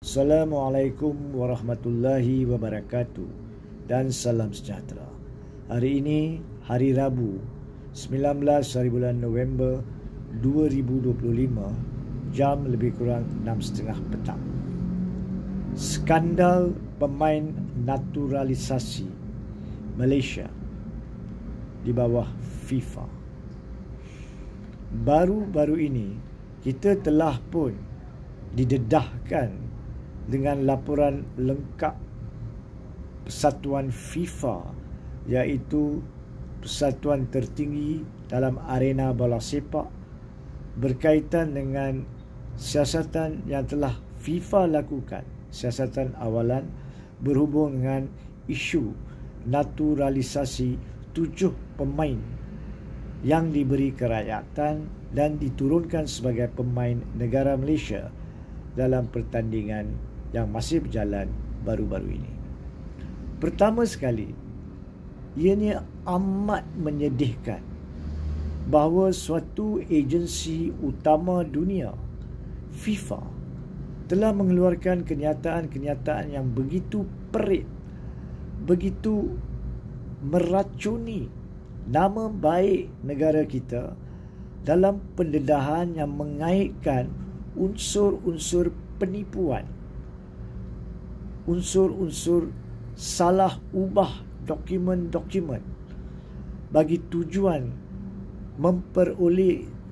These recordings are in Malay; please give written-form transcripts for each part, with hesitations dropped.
Assalamualaikum warahmatullahi wabarakatuh dan salam sejahtera. Hari ini hari Rabu 19 hari bulan November 2025, jam lebih kurang 6.30 petang. Skandal pemain naturalisasi Malaysia di bawah FIFA. Baru-baru ini kita telah pun didedahkan dengan laporan lengkap persatuan FIFA, iaitu persatuan tertinggi dalam arena bola sepak, berkaitan dengan siasatan yang telah FIFA lakukan, siasatan awalan berhubung dengan isu naturalisasi 7 pemain yang diberi kerakyatan dan diturunkan sebagai pemain negara Malaysia dalam pertandingan yang masih berjalan baru-baru ini. Pertama sekali, ianya amat menyedihkan bahawa suatu agensi utama dunia, FIFA, telah mengeluarkan kenyataan-kenyataan yang begitu perit, begitu meracuni nama baik negara kita dalam pendedahan yang mengaitkan unsur-unsur penipuan, unsur-unsur salah ubah dokumen-dokumen bagi tujuan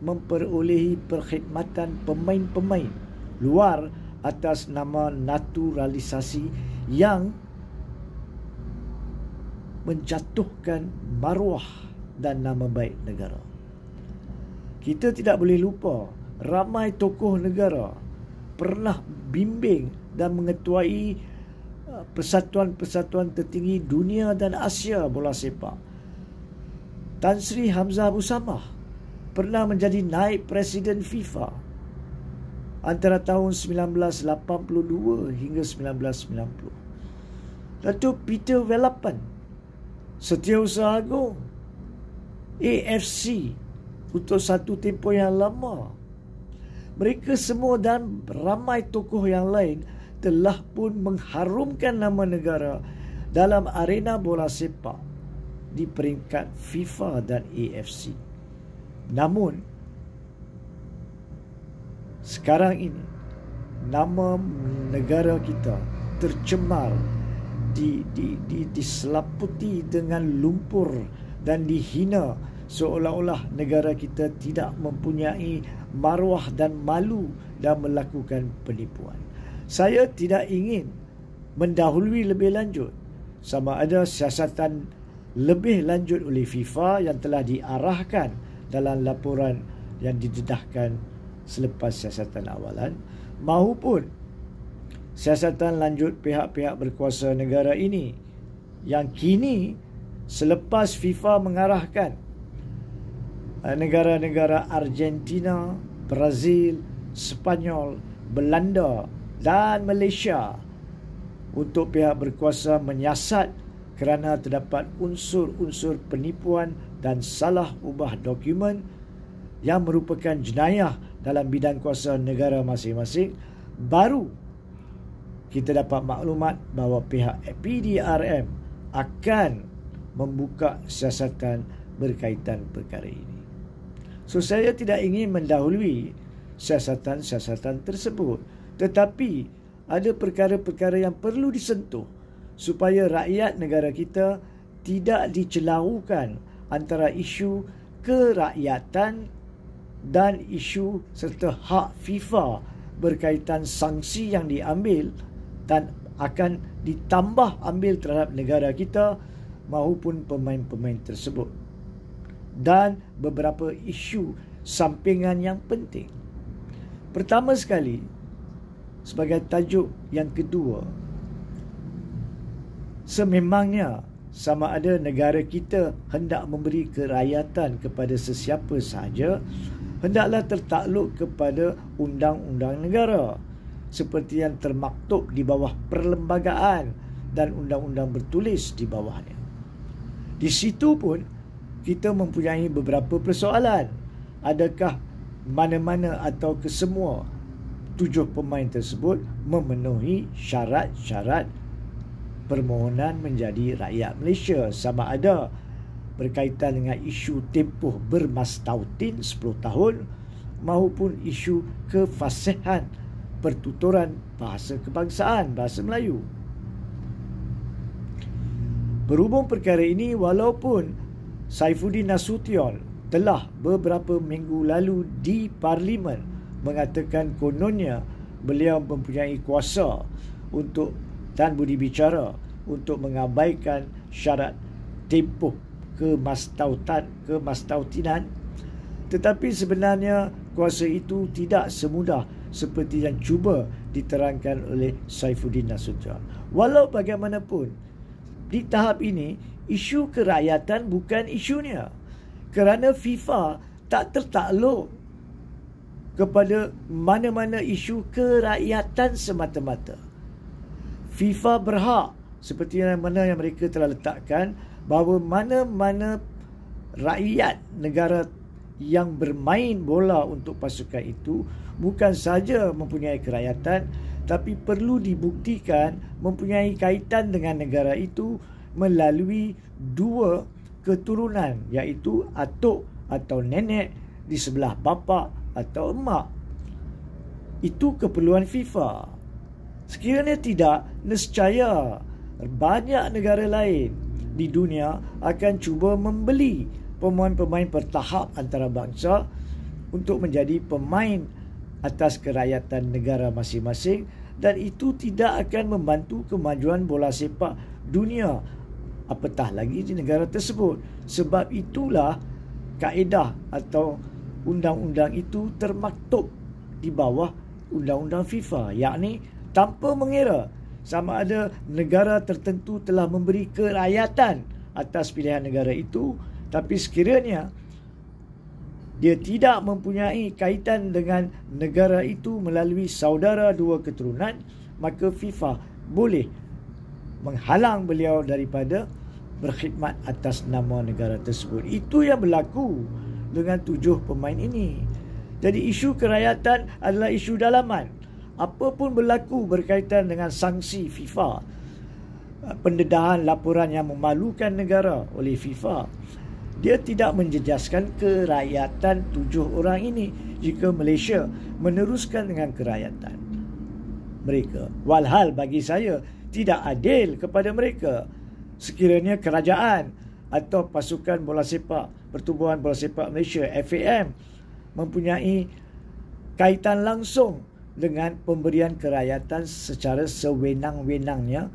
memperolehi perkhidmatan pemain-pemain luar atas nama naturalisasi yang menjatuhkan maruah dan nama baik negara. Kita tidak boleh lupa ramai tokoh negara pernah bimbing dan mengetuai persatuan-persatuan tertinggi dunia dan Asia bola sepak. Tan Sri Hamzah Abu Samah pernah menjadi naib presiden FIFA antara tahun 1982 hingga 1990. Datuk Peter Velapan, Setiausaha Agong, AFC untuk satu tempoh yang lama. Mereka semua dan ramai tokoh yang lain telah pun mengharumkan nama negara dalam arena bola sepak di peringkat FIFA dan AFC. Namun sekarang ini nama negara kita tercemar, diselaputi dengan lumpur dan dihina, seolah-olah negara kita tidak mempunyai maruah dan malu dan melakukan penipuan. Saya tidak ingin mendahului lebih lanjut sama ada siasatan lebih lanjut oleh FIFA yang telah diarahkan dalam laporan yang didedahkan selepas siasatan awalan, maupun siasatan lanjut pihak-pihak berkuasa negara ini yang kini selepas FIFA mengarahkan negara-negara Argentina, Brazil, Sepanyol, Belanda dan Malaysia untuk pihak berkuasa menyiasat kerana terdapat unsur-unsur penipuan dan salah ubah dokumen yang merupakan jenayah dalam bidang kuasa negara masing-masing, baru kita dapat maklumat bahawa pihak PDRM akan membuka siasatan berkaitan perkara ini. So, saya tidak ingin mendahului siasatan-siasatan tersebut, tetapi ada perkara-perkara yang perlu disentuh supaya rakyat negara kita tidak dicelaukan antara isu kerakyatan dan isu serta hak FIFA berkaitan sanksi yang diambil dan akan ditambah ambil terhadap negara kita maupun pemain-pemain tersebut, dan beberapa isu sampingan yang penting. Pertama sekali, sebagai tajuk yang kedua, sememangnya sama ada negara kita hendak memberi kerakyatan kepada sesiapa sahaja, hendaklah tertakluk kepada undang-undang negara seperti yang termaktub di bawah perlembagaan dan undang-undang bertulis di bawahnya. Di situ pun kita mempunyai beberapa persoalan. Adakah mana-mana atau kesemua 7 pemain tersebut memenuhi syarat-syarat permohonan menjadi rakyat Malaysia, sama ada berkaitan dengan isu tempoh bermastautin 10 tahun maupun isu kefasihan pertuturan bahasa kebangsaan, bahasa Melayu. Berhubung perkara ini, walaupun Saifuddin Nasution telah beberapa minggu lalu di Parlimen mengatakan kononnya beliau mempunyai kuasa untuk dan budi bicara untuk mengabaikan syarat tempoh kemastautinan, tetapi sebenarnya kuasa itu tidak semudah seperti yang cuba diterangkan oleh Saifuddin Nasution. Walau bagaimanapun, di tahap ini isu kerakyatan bukan isunya, kerana FIFA tak tertakluk kepada mana-mana isu kerakyatan semata-mata. FIFA berhak, seperti yang mana yang mereka telah letakkan, bahawa mana-mana rakyat negara yang bermain bola untuk pasukan itu bukan saja mempunyai kerakyatan, tapi perlu dibuktikan mempunyai kaitan dengan negara itu melalui 2 keturunan, iaitu atuk atau nenek di sebelah bapa atau emak. Itu keperluan FIFA. Sekiranya tidak, nescaya banyak negara lain di dunia akan cuba membeli pemain-pemain bertahap antarabangsa untuk menjadi pemain atas kerakyatan negara masing-masing, dan itu tidak akan membantu kemajuan bola sepak dunia, apatah lagi di negara tersebut. Sebab itulah kaedah atau undang-undang itu termaktub di bawah undang-undang FIFA, yakni tanpa mengira sama ada negara tertentu telah memberi kerakyatan atas pilihan negara itu, tapi sekiranya dia tidak mempunyai kaitan dengan negara itu melalui saudara 2 keturunan, maka FIFA boleh menghalang beliau daripada berkhidmat atas nama negara tersebut. Itu yang berlaku dengan 7 pemain ini. Jadi isu kerakyatan adalah isu dalaman. Apapun berlaku berkaitan dengan sanksi FIFA, pendedahan laporan yang memalukan negara oleh FIFA, dia tidak menjejaskan kerakyatan 7 orang ini jika Malaysia meneruskan dengan kerakyatan mereka. Walhal bagi saya tidak adil kepada mereka sekiranya kerajaan atau pasukan bola sepak, Pertubuhan Bola Sepak Malaysia FAM, mempunyai kaitan langsung dengan pemberian kerakyatan secara sewenang-wenangnya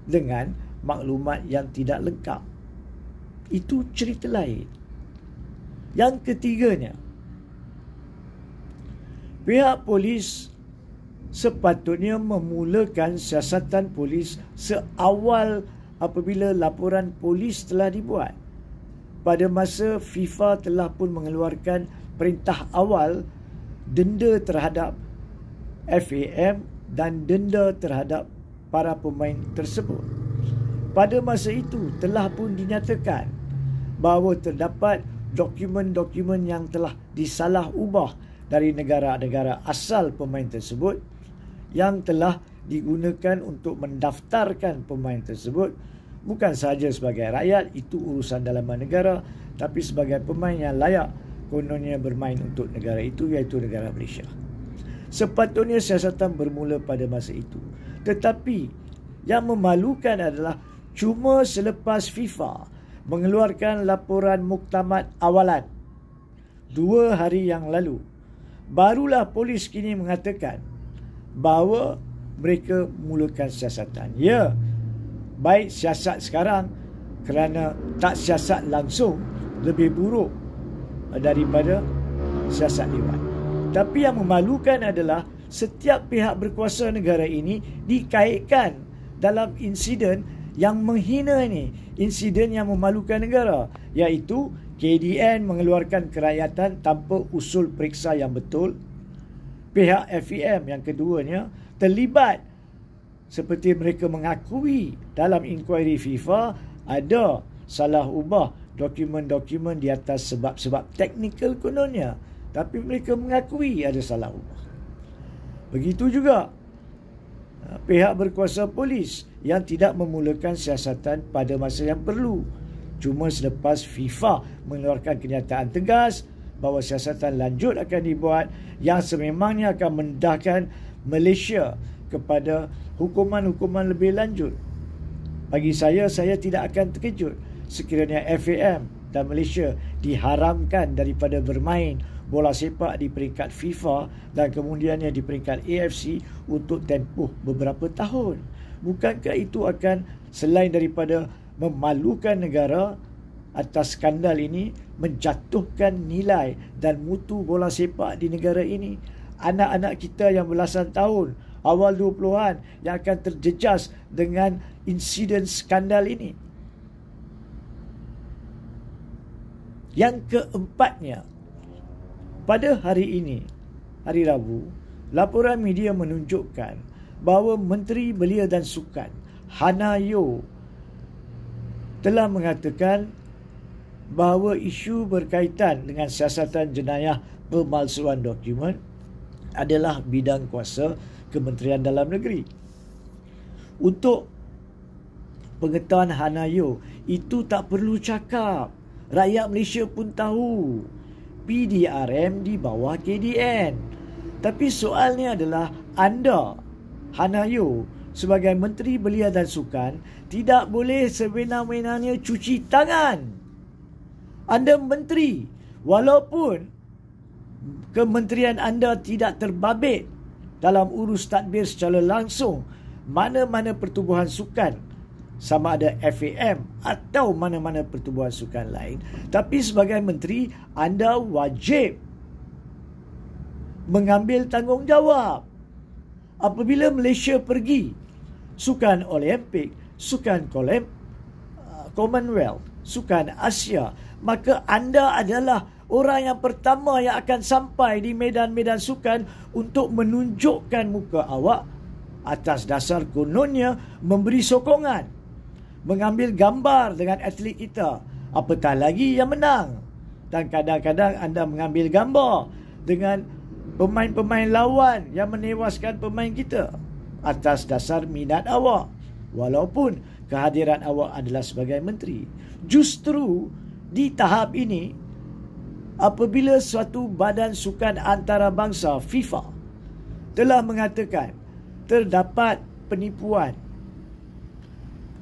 dengan maklumat yang tidak lengkap. Itu cerita lain. Yang ketiganya, pihak polis sepatutnya memulakan siasatan polis seawal apabila laporan polis telah dibuat. Pada masa FIFA telah pun mengeluarkan perintah awal denda terhadap FAM dan denda terhadap para pemain tersebut. Pada masa itu telah pun dinyatakan bahawa terdapat dokumen-dokumen yang telah disalah ubah dari negara-negara asal pemain tersebut yang telah digunakan untuk mendaftarkan pemain tersebut bukan sahaja sebagai rakyat, itu urusan dalaman negara, tapi sebagai pemain yang layak kononnya bermain untuk negara itu, iaitu negara Malaysia. Sepatutnya siasatan bermula pada masa itu. Tetapi yang memalukan adalah cuma selepas FIFA mengeluarkan laporan muktamad awalan 2 hari yang lalu, barulah polis kini mengatakan bahawa mereka mulakan siasatan. Ya, baik siasat sekarang kerana tak siasat langsung lebih buruk daripada siasat lewat. Tapi yang memalukan adalah setiap pihak berkuasa negara ini dikaitkan dalam insiden yang menghina ini, insiden yang memalukan negara, iaitu KDN mengeluarkan kerakyatan tanpa usul periksa yang betul. Pihak FAM yang keduanya terlibat seperti mereka mengakui dalam inkuari FIFA ada salah ubah dokumen-dokumen di atas sebab-sebab teknikal kononnya, tapi mereka mengakui ada salah ubah. Begitu juga pihak berkuasa polis yang tidak memulakan siasatan pada masa yang perlu. Cuma selepas FIFA mengeluarkan kenyataan tegas bahawa siasatan lanjut akan dibuat yang sememangnya akan mendedahkan Malaysia kepada hukuman-hukuman lebih lanjut. Bagi saya tidak akan terkejut sekiranya FAM dan Malaysia diharamkan daripada bermain bola sepak di peringkat FIFA dan kemudiannya di peringkat AFC untuk tempoh beberapa tahun. Bukankah itu akan selain daripada memalukan negara atas skandal ini, menjatuhkan nilai dan mutu bola sepak di negara ini? Anak-anak kita yang belasan tahun, awal 20-an yang akan terjejas dengan insiden skandal ini. Yang keempatnya, pada hari ini, hari Rabu, laporan media menunjukkan bahawa Menteri Belia dan Sukan Hannah Yeoh telah mengatakan bahawa isu berkaitan dengan siasatan jenayah pemalsuan dokumen adalah bidang kuasa Kementerian Dalam Negeri. Untuk pengetahuan Hannah Yeoh, itu tak perlu cakap. Rakyat Malaysia pun tahu. PDRM di bawah KDN. Tapi soalnya adalah anda, Hannah Yeoh, sebagai Menteri Belia dan Sukan, tidak boleh sebenar-benarnya cuci tangan. Anda menteri, walaupun kementerian anda tidak terbabit dalam urus tadbir secara langsung mana-mana pertubuhan sukan, sama ada FAM atau mana-mana pertubuhan sukan lain. Tapi sebagai menteri, anda wajib mengambil tanggungjawab. Apabila Malaysia pergi sukan Olimpik, sukan Commonwealth, sukan Asia, maka anda adalah orang yang pertama yang akan sampai di medan-medan sukan untuk menunjukkan muka awak atas dasar kononnya memberi sokongan, mengambil gambar dengan atlet kita, apatah lagi yang menang. Dan kadang-kadang anda mengambil gambar dengan pemain-pemain lawan yang menewaskan pemain kita atas dasar minat awak, walaupun kehadiran awak adalah sebagai menteri. Justru di tahap ini, apabila suatu badan sukan antarabangsa FIFA telah mengatakan terdapat penipuan,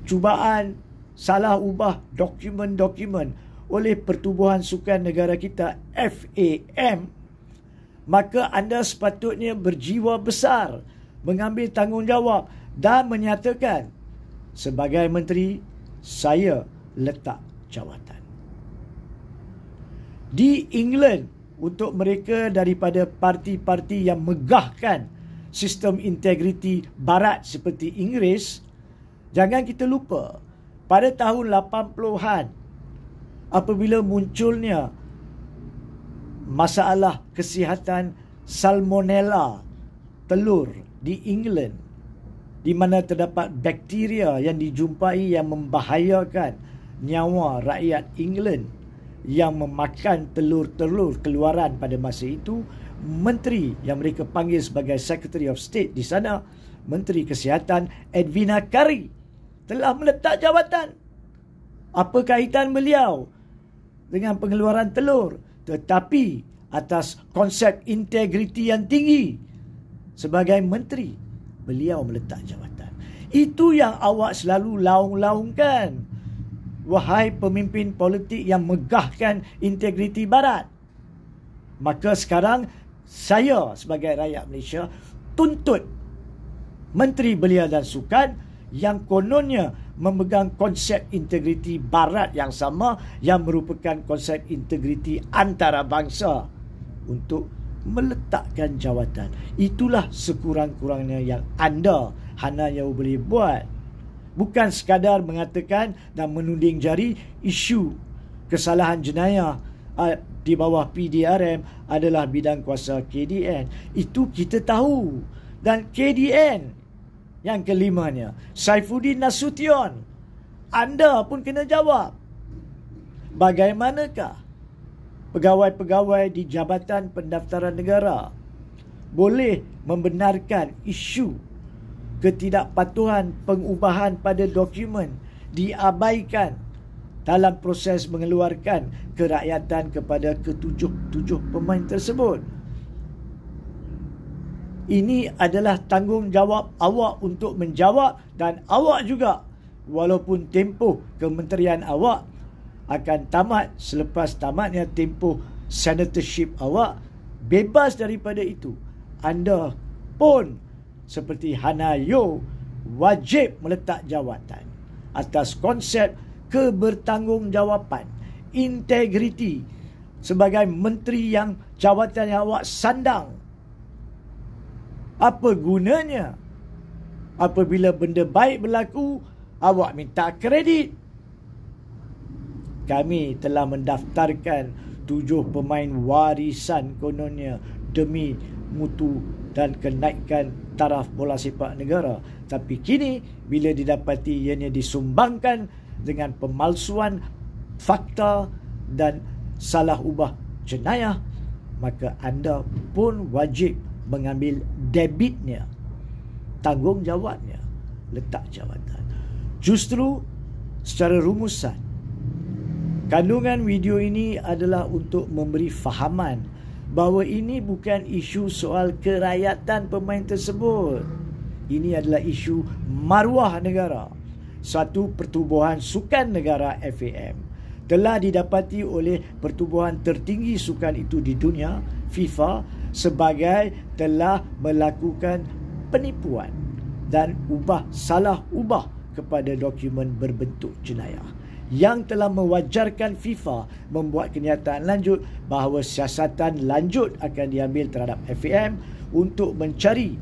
cubaan salah ubah dokumen-dokumen oleh Pertubuhan Sukan Negara kita FAM, maka anda sepatutnya berjiwa besar, mengambil tanggungjawab dan menyatakan, sebagai menteri, saya letak jawatan. Di England, untuk mereka daripada parti-parti yang megahkan sistem integriti barat seperti Inggeris, jangan kita lupa, pada tahun 80-an, apabila munculnya masalah kesihatan salmonella telur di England, di mana terdapat bakteria yang dijumpai yang membahayakan nyawa rakyat England yang memakan telur-telur keluaran pada masa itu, menteri yang mereka panggil sebagai Secretary of State di sana, Menteri Kesihatan Edwina Currie, telah meletak jawatan. Apa kaitan beliau dengan pengeluaran telur? Tetapi atas konsep integriti yang tinggi, sebagai menteri, beliau meletak jawatan. Itu yang awak selalu laung-laungkan, wahai pemimpin politik yang megahkan integriti barat. Maka sekarang saya sebagai rakyat Malaysia tuntut Menteri Belia dan Sukan yang kononnya memegang konsep integriti barat yang sama, yang merupakan konsep integriti antarabangsa, untuk meletakkan jawatan. Itulah sekurang-kurangnya yang anda, Hannah Yeoh, boleh buat. Bukan sekadar mengatakan dan menunding jari isu kesalahan jenayah di bawah PDRM adalah bidang kuasa KDN. Itu kita tahu. Dan KDN yang kelimanya, Saifuddin Nasution, anda pun kena jawab. Bagaimanakah pegawai-pegawai di Jabatan Pendaftaran Negara boleh membenarkan isu ketidakpatuhan pengubahan pada dokumen diabaikan dalam proses mengeluarkan kerakyatan kepada ketujuh pemain tersebut. Ini adalah tanggungjawab awak untuk menjawab, dan awak juga, walaupun tempoh kementerian awak akan tamat selepas tamatnya tempoh senatorship awak, bebas daripada itu, anda pun seperti Hannah Yeoh wajib meletak jawatan atas konsep kebertanggungjawapan, integriti sebagai menteri yang jawatan yang awak sandang. Apa gunanya apabila benda baik berlaku, awak minta kredit? Kami telah mendaftarkan 7 pemain warisan kononnya demi mutu dan kenaikan taraf bola sepak negara. Tapi kini bila didapati ianya disumbangkan dengan pemalsuan fakta dan salah ubah jenayah, maka anda pun wajib mengambil debitnya, tanggungjawabnya, letak jawatan. Justru secara rumusan, kandungan video ini adalah untuk memberi fahaman bahawa ini bukan isu soal kerakyatan pemain tersebut. Ini adalah isu maruah negara. Satu pertubuhan sukan negara FAM telah didapati oleh pertubuhan tertinggi sukan itu di dunia, FIFA, sebagai telah melakukan penipuan dan salah ubah kepada dokumen berbentuk jenayah, yang telah mewajarkan FIFA membuat kenyataan lanjut bahawa siasatan lanjut akan diambil terhadap FAM untuk mencari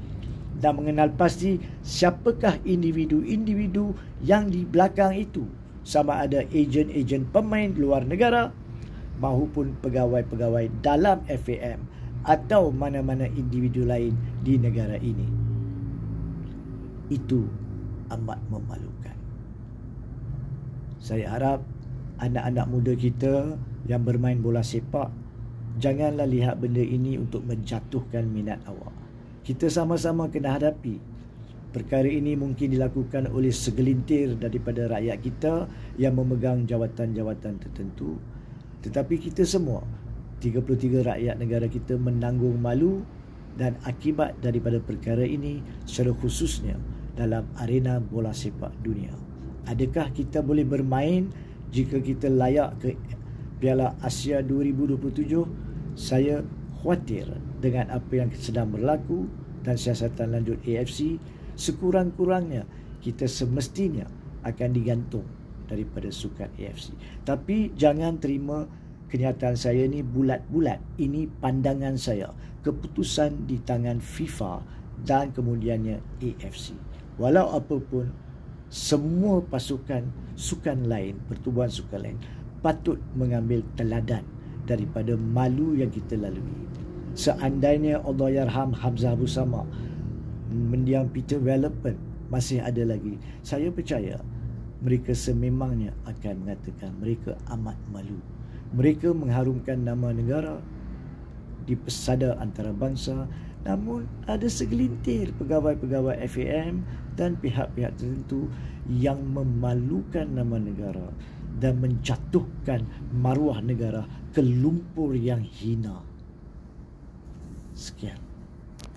dan mengenal pasti siapakah individu-individu yang di belakang itu, sama ada ejen-ejen pemain luar negara maupun pegawai-pegawai dalam FAM atau mana-mana individu lain di negara ini. Itu amat memalukan. Saya harap anak-anak muda kita yang bermain bola sepak, janganlah lihat benda ini untuk menjatuhkan minat awak. Kita sama-sama kena hadapi. Perkara ini mungkin dilakukan oleh segelintir daripada rakyat kita yang memegang jawatan-jawatan tertentu. Tetapi kita semua, 33 rakyat negara kita, menanggung malu dan akibat daripada perkara ini, secara khususnya dalam arena bola sepak dunia. Adakah kita boleh bermain jika kita layak ke Piala Asia 2027? Saya khawatir dengan apa yang sedang berlaku dan siasatan lanjut AFC. Sekurang-kurangnya kita semestinya akan digantung daripada sukan AFC. Tapi jangan terima kenyataan saya ni bulat-bulat. Ini pandangan saya. Keputusan di tangan FIFA dan kemudiannya AFC. Walau apapun, semua pasukan sukan lain, pertubuhan sukan lain, patut mengambil teladan daripada malu yang kita lalui. Seandainya Allahyarham Hamzah Abu Sama, mendiang Peter Wellington masih ada lagi, saya percaya mereka sememangnya akan mengatakan mereka amat malu. Mereka mengharumkan nama negara di pesada antarabangsa, namun ada segelintir pegawai-pegawai FAM dan pihak-pihak tertentu yang memalukan nama negara dan menjatuhkan maruah negara ke lumpur yang hina. Sekian.